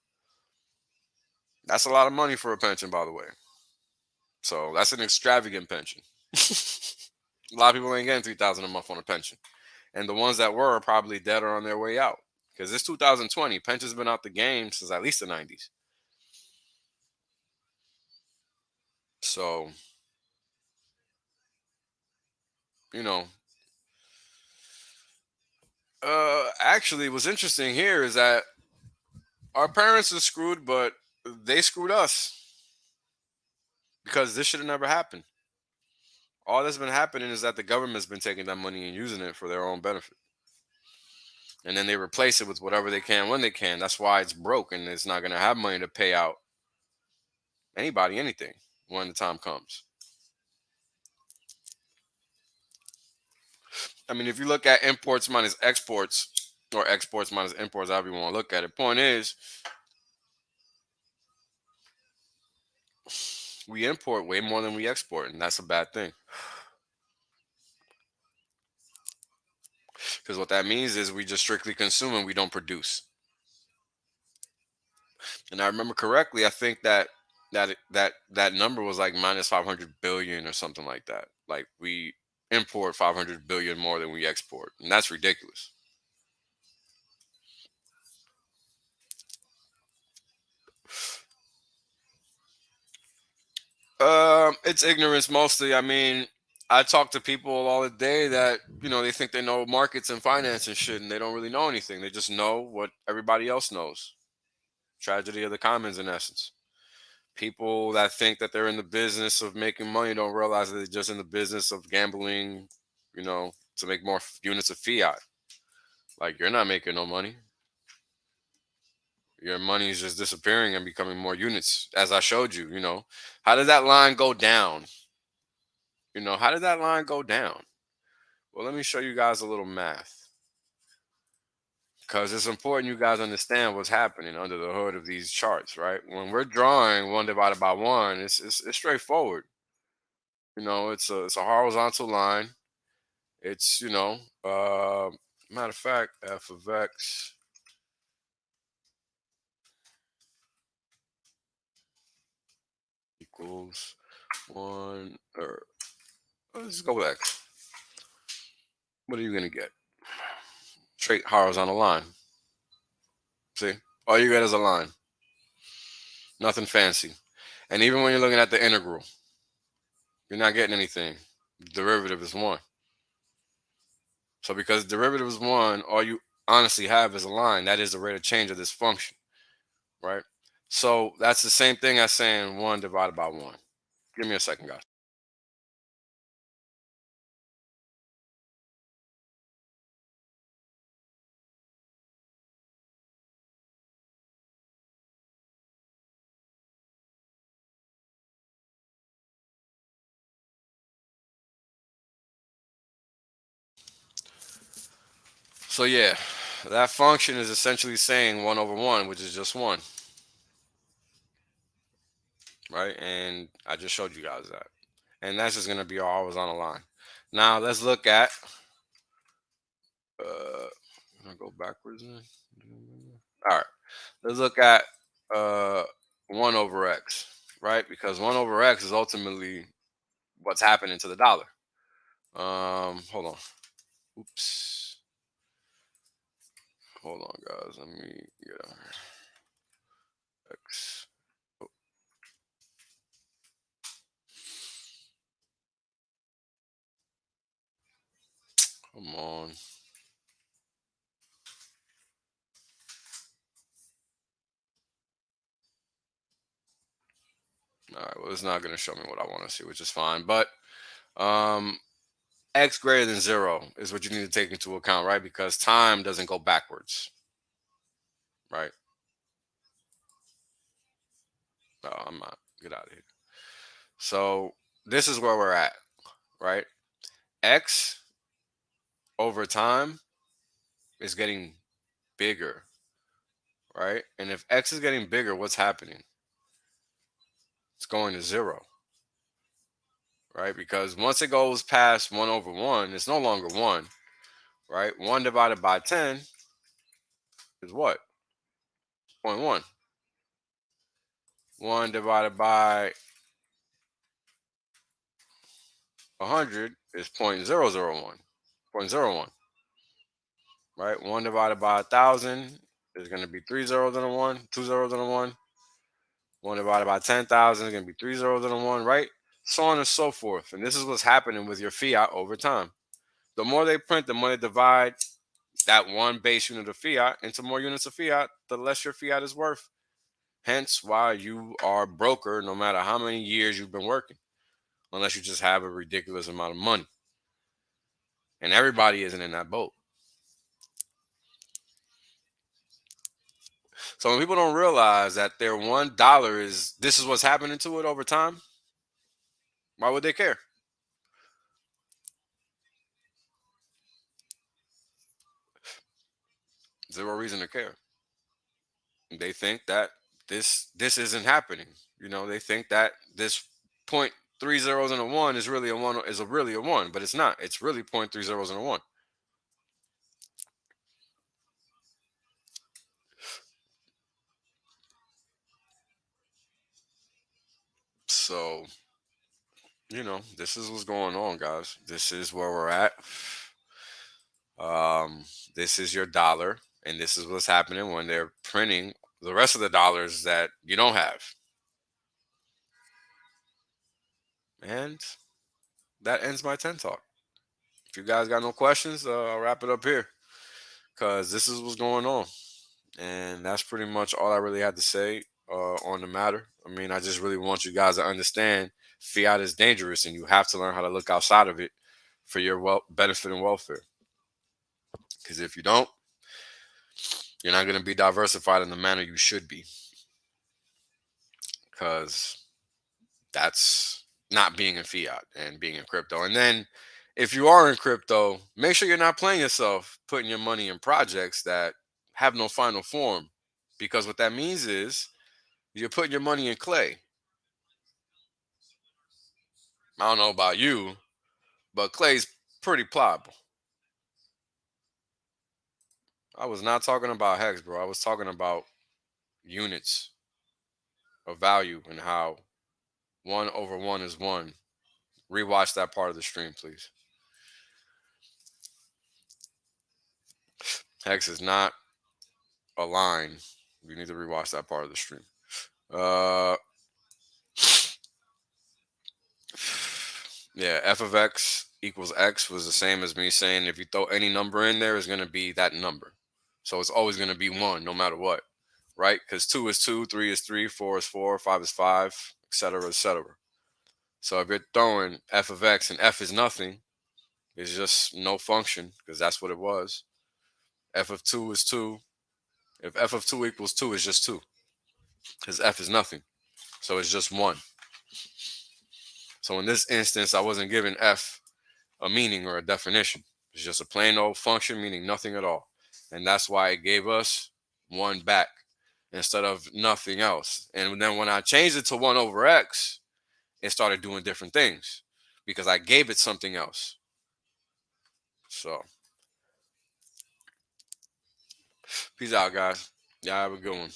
[SPEAKER 1] That's a lot of money for a pension, by the way. So that's an extravagant pension. A lot of people ain't getting 3,000 a month on a pension. And the ones that were are probably dead or on their way out. Because it's 2020. Pensions been out the game since at least the 90s. So, you know, actually, what's interesting here is that our parents are screwed, but they screwed us because this should have never happened. All that's been happening is that the government's been taking that money and using it for their own benefit. And then they replace it with whatever they can when they can. That's why it's broke and it's not going to have money to pay out anybody anything when the time comes. I mean, if you look at imports minus exports or exports minus imports, however you want to look at it, point is we import way more than we export, and that's a bad thing. Because what that means is we just strictly consume and we don't produce. And I remember correctly, I think that number was like minus 500 billion or something like that. Like we import 500 billion more than we export, and that's ridiculous. It's ignorance mostly. I mean, I talk to people all the day that they think they know markets and finance and shit, and they don't really know anything. They just know what everybody else knows. Tragedy of the commons, in essence. People that think that they're in the business of making money don't realize that they're just in the business of gambling, to make more units of fiat. Like you're not making no money. Your money is just disappearing and becoming more units, as I showed you. How did that line go down? How did that line go down? Well, let me show you guys a little math because it's important you guys understand what's happening under the hood of these charts, right? When we're drawing 1 divided by 1, it's straightforward. It's a horizontal line. It's matter of fact, f of x equals 1, or let's go with x. What are you gonna get? Straight horizontal line. See, all you get is a line. Nothing fancy. And even when you're looking at the integral, You're not getting anything. Derivative is 1. So because derivative is 1, all you honestly have is a line. That is the rate of change of this function, right? So that's the same thing as saying 1 divided by 1. Give me a second, guys. So yeah, that function is essentially saying 1 over 1, which is just 1, right? And I just showed you guys that. And that's just going to be our horizontal line. Now let's look at, I'm going to go backwards. All right, let's look at uh, 1 over x, right? Because 1 over x is ultimately what's happening to the dollar. Hold on. Oops. Hold on, guys. Let me get out here. X. Oh, come on. All right. Well, it's not going to show me what I want to see, which is fine. But um, x greater than 0 is what you need to take into account, right? Because time doesn't go backwards, right? No, I'm not. Get out of here. So this is where we're at, right? X over time is getting bigger, right? And if x is getting bigger, what's happening? It's going to 0, right? Because once it goes past 1 over 1, it's no longer 1, right? 1 divided by 10 is what? 0.1. 1 divided by 100 is 0.001. 0.01, right? 1 divided by 1,000 is going to be 3 zeros and a 1, 2 zeros and a 1. 1 divided by 10,000 is going to be 3 zeros and a 1, right? So on and so forth. And this is what's happening with your fiat over time. The more they print, the more they divide that one base unit of fiat into more units of fiat, the less your fiat is worth. Hence why you are broker no matter how many years you've been working, unless you just have a ridiculous amount of money. And everybody isn't in that boat. So when people don't realize that their $1 is this is what's happening to it over time, why would they care? Zero reason to care. They think that this isn't happening. They think that this point 3 zeros and a 1 is really a 1, is really a 1, but it's not. It's really point 3 zeros and a 1. So, this is what's going on, guys. This is where we're at. This is your dollar, and this is what's happening when they're printing the rest of the dollars that you don't have. And that ends my 10 talk. If you guys got no questions, I'll wrap it up here because this is what's going on. And that's pretty much all I really had to say on the matter. I mean, I just really want you guys to understand fiat is dangerous and you have to learn how to look outside of it for your benefit and welfare. Because if you don't, you're not going to be diversified in the manner you should be. Because that's not being in fiat and being in crypto. And then if you are in crypto, make sure you're not playing yourself, putting your money in projects that have no final form. Because what that means is you're putting your money in clay. I don't know about you, but clay's pretty pliable. I was not talking about hex, bro. I was talking about units of value and how 1 over 1 is 1. Rewatch that part of the stream, please. Hex is not a line. You need to rewatch that part of the stream. Uh, Yeah, f of x equals x was the same as me saying if you throw any number in there, it's going to be that number. So it's always going to be 1 no matter what, right? Because 2 is 2, 3 is 3, 4 is 4, 5 is 5, etc., etc. So if you're throwing f of x and f is nothing, it's just no function because that's what it was. F of 2 is 2. If f of 2 equals 2, it's just 2 because f is nothing. So it's just 1. So in this instance, I wasn't giving f a meaning or a definition. It's just a plain old function meaning nothing at all. And that's why it gave us 1 back instead of nothing else. And then when I changed it to 1 over x, it started doing different things because I gave it something else. So, peace out, guys. Y'all have a good one.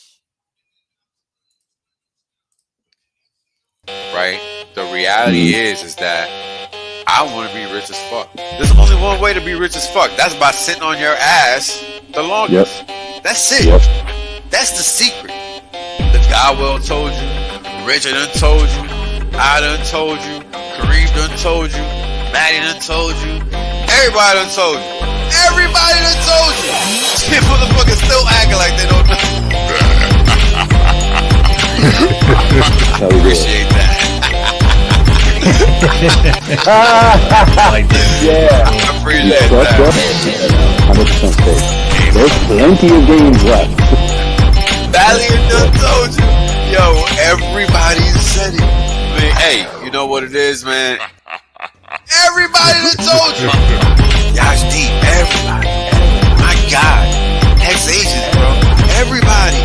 [SPEAKER 1] Right? The reality is that I want to be rich as fuck. There's only one way to be rich as fuck. That's by sitting on your ass the longest.
[SPEAKER 2] Yep.
[SPEAKER 1] That's it.
[SPEAKER 2] Yep.
[SPEAKER 1] That's the secret. The guy well told you. Richard done told you. I done told you. Kareem done told you. Maddie done told you. Everybody done told you. Everybody done told you. Shit, motherfuckers still acting like they don't know. Appreciate that.
[SPEAKER 2] Yeah.
[SPEAKER 1] I appreciate that.
[SPEAKER 2] 100% safe. There's plenty of games left.
[SPEAKER 1] Valiant done told you. Yo, everybody said it. I mean, hey, you know what it is, man? Everybody done told you. Y'all's deep. Everybody. My God. Hex agents, bro. Everybody.